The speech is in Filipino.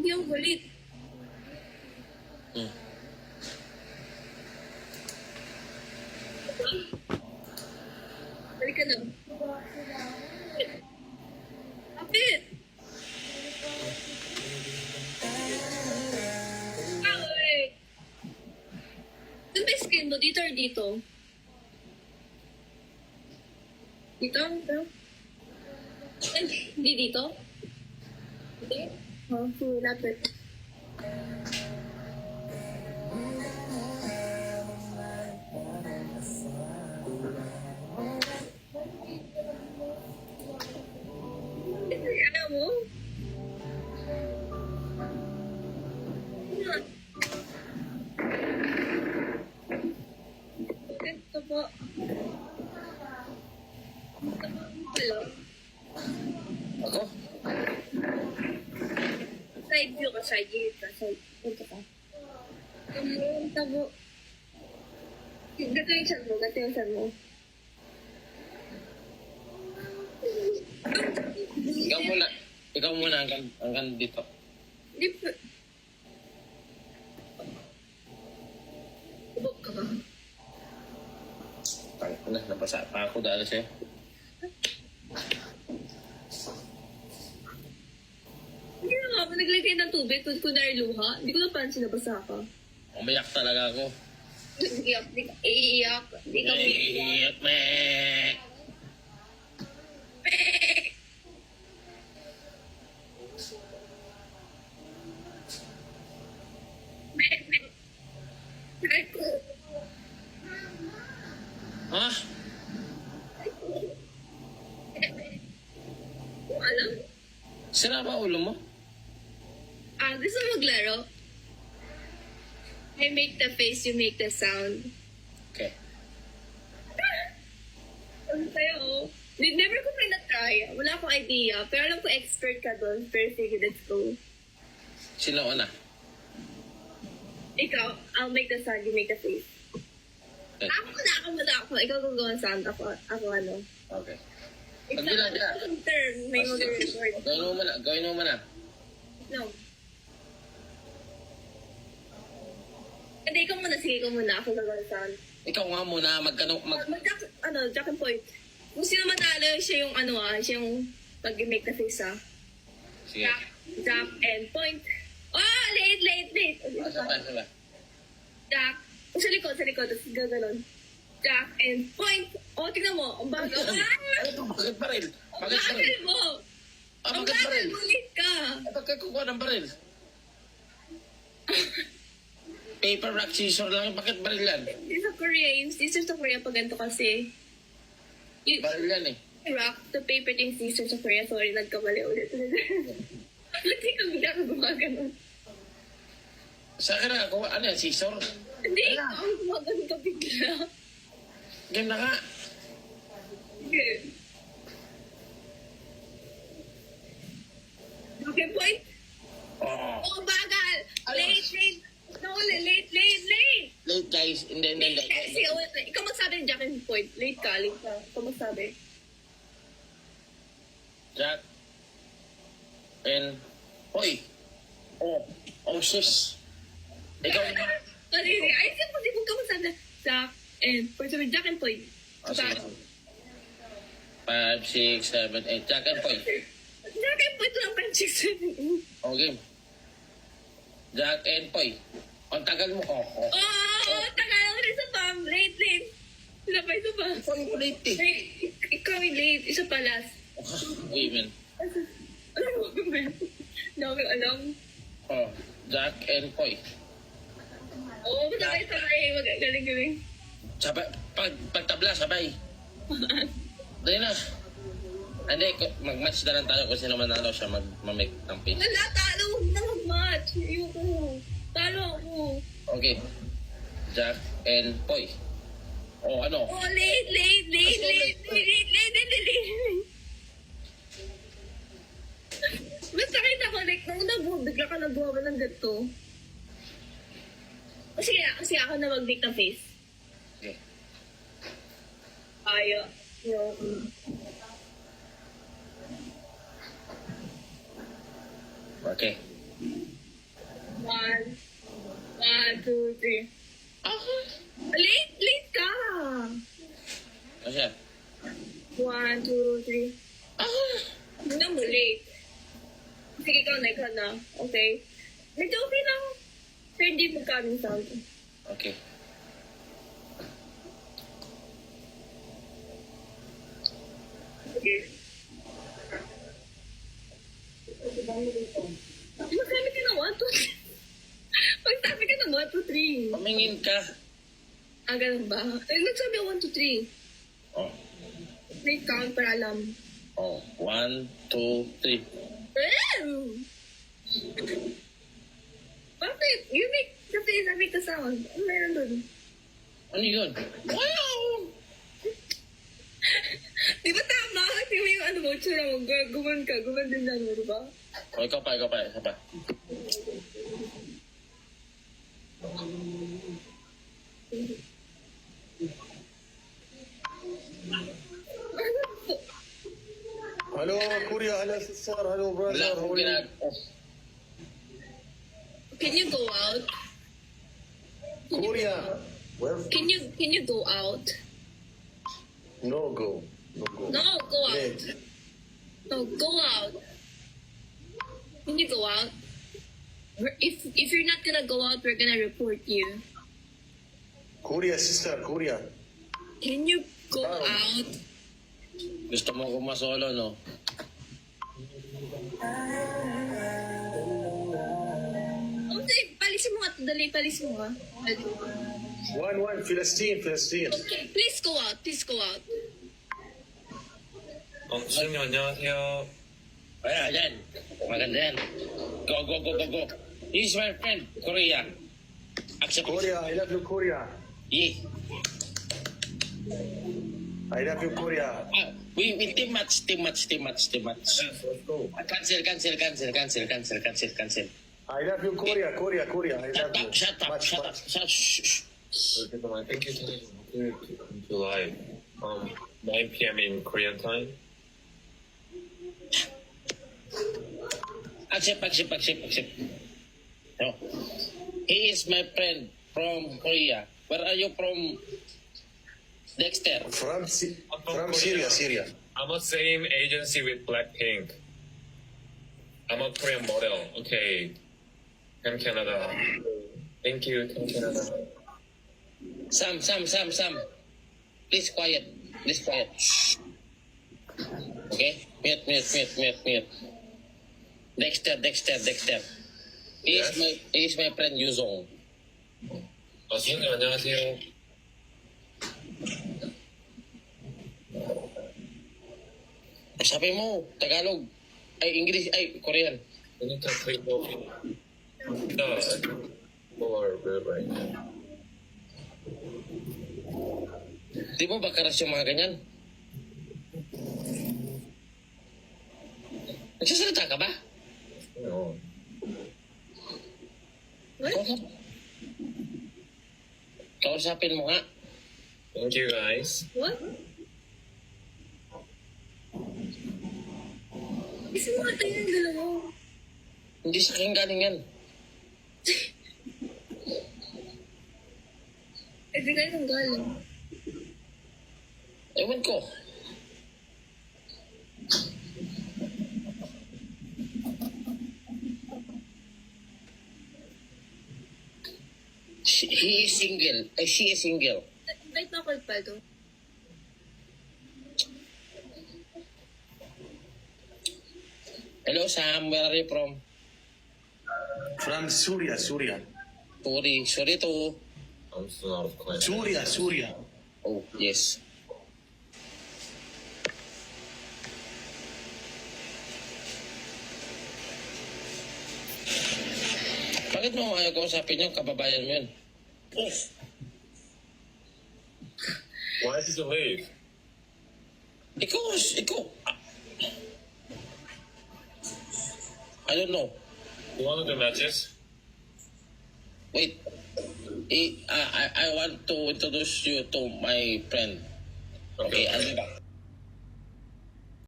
Yung kulit. Balik ka na. Kapit! Wait. Saan ba yung skin mo? Dito or dito? Dito? Dito? Hindi dito? Hindi? Oh, lapit. Ano mo? Ito po. Hello? Ako? Side view ka, side view ka, side view ka. Yung tabo. Gato yung chan mo, gato yung chan mo. Ikaw muna hanggang dito. Di pa. Ubog ka ba? Napasa pa ako dahil sa'yo. Hindi na nga, naglagay ng tubig kung kunwari luha. Hindi ko napansin na basa ka. Umiyak talaga ako. Iiyak, iiyak. Hindi ka Iiyak, meh! Ha? Alam? Sira ba ulo mo? Gusto mo maglaro? I make the face, you make the sound. Okay. Ano sa'yo? Never ko pa na-try. Wala akong idea. Pero alam ko expert ka doon. Pero sige, let's go. Sino una? Ikaw, I'll make the sound, you make the face. Okay. Ako. Ikaw gagawa ng sound. Ako ano. Okay. It's Pag ginagawa. a term. May mag-record. Gawin mo muna. No. Hindi, ikaw muna. Sige, ikaw muna. Ako gagawa ng sound. Ikaw nga muna, Jack and point. Kung sino matalo, siya yung siya yung pag-make the face, Sige. Jack and point. Oh, late. Asa. Jack. Sa likod. Tapos gaganon. Jack and point. Oh, tingnan mo. Ang bagal. Ano ito? Bakit baril? Ang bagal mo. Ang Bakit bagal baril? mo, late ka. Bakit kukuha ng baril? Paper, rock, scissors lang. Bakit baril yan? This is Korea. Yung scissors sa Korea pag ganito kasi. Baril yan eh. Rock, the paper thing scissors sa Korea. Sorry, nagkamali ulit. Hindi ka bigla ka gumagano. Sa akin na ako, ano yan, scissor? Hindi, ikaw ang gumagano ka bigla. Game na nga. Okay. Okay, point. Oh. Oh, bagal. Late. No, late. Late guys, hindi. Kasi, ikaw magsabi ng Jack and point. Late ka. Ikaw magsabi. Jack. And, hoy. Oh, sis. Ikaw na. Ay, kasi kung ka magsabi na Jack and point. Sabi, Jack and point. Oh, sige. 5, 6, 7, 8. Jack and point. Jack and point lang 5, 6, 7. Oh, game. Jack and point. Ang tagal mo. Oh. Tagal ako rin sa pam. Late. Isa pa. Ikaw yung late eh. Ay, ikaw yung late. Isa pa last. Women. Alam mo, Ben? Hindi ako alam. Oh, Jack and point. Oo, sabay. Galing. Sabay, pagtabla, sabay. Dali na. Hindi, mag-match na lang tayo kung sino manalo siya mag-make ng page. Wala, talo. Huwag na mag-match. Ayoko. Talo ako. Okay. Jack and Poy. Oh, ano? Oh, late. Basta kita ko, like, nung bigla ka nagawa ng gato. Kasi ako na mag-make ng face. Okay. Ayaw. Okay. One, two, three. Late ka. Ano siya? 1, 2, 3. Hindi na mo late. Sige, ikaw na. Okay. Medyo okay lang. Pero hindi mo kaming sound. Okay. Okay. Magsabi ka ng 1, 2, 3. Magsabi ka ng 1, 2, 3. Pamingin ka. Ganun ba? Nagsabi ako 1, 2, 3. Oh. May count para alam. Oh. 1, 2, 3. Bakit? You make the face, I make the sound. Ano meron dun? Ano yun? Wow! Di ba tama? Di ba yung ano mo, tsura mo, guman ka, guman din lang mo, di ba? Oh, ikaw pa. Isa pa. Hello, Korea. Hello, sister. Hello, Wala brother. How akong are you? Can you go out? Korea. Where? Can you go out? No go. No, go out. Late. No, go out. Can you go out? If you're not gonna go out, we're gonna report you. Korea, sister. Korea. Can you go out? Gusto mo kumasolo, no? Okay, palisin mo nga. Dali, palisin mo nga. 1-1. Palestine. Okay, please go out. 선생님 안녕하세요. Kaya, yan. Maganda yan. Go. He's my friend, Korea. Accept. Korea. I love you, Korea. Yeah. I love you, Korea. We team match. Yes, let's go. Cancel. I love you, Korea. I love you. Shut up. Much. Shh. Thank you to come to live. 9 p.m. in Korean time. Accept. No. He is my friend from Korea. Where are you from? Dexter. From Korea. Syria. I'm a same agency with Blackpink. I'm a Korean model. Okay. From Canada. Thank you, from Canada. Sam. Please quiet. Shh. Okay? Mute. Dexter. He is my friend Yuzong. 선생님 안녕하세요. Sabi mo, Tagalog. Ay, English. Ay, Korean. Anita Twigo. No, or right. Di mo ba karas yung mga ganyan? Nagsasalita ka ba? No. Kausapin mo nga. Thank you guys. What? Isa mo tayo ng dalawa. Hindi sa akin galing yan. Di kayo nang galing. Ewan ko. He is single. She is single. Invite mo ako, Paldo. Hello, Sam. Where are you from? From Syria. Sorry to... I'm still out of class. Syria. Oh, yes. Bakit mo ayaw kausapin yung kababayan mo yun? Why did you leave? Ikaw. I don't know. You want to do matches? Wait. I want to introduce you to my friend. Okay, I'll be back.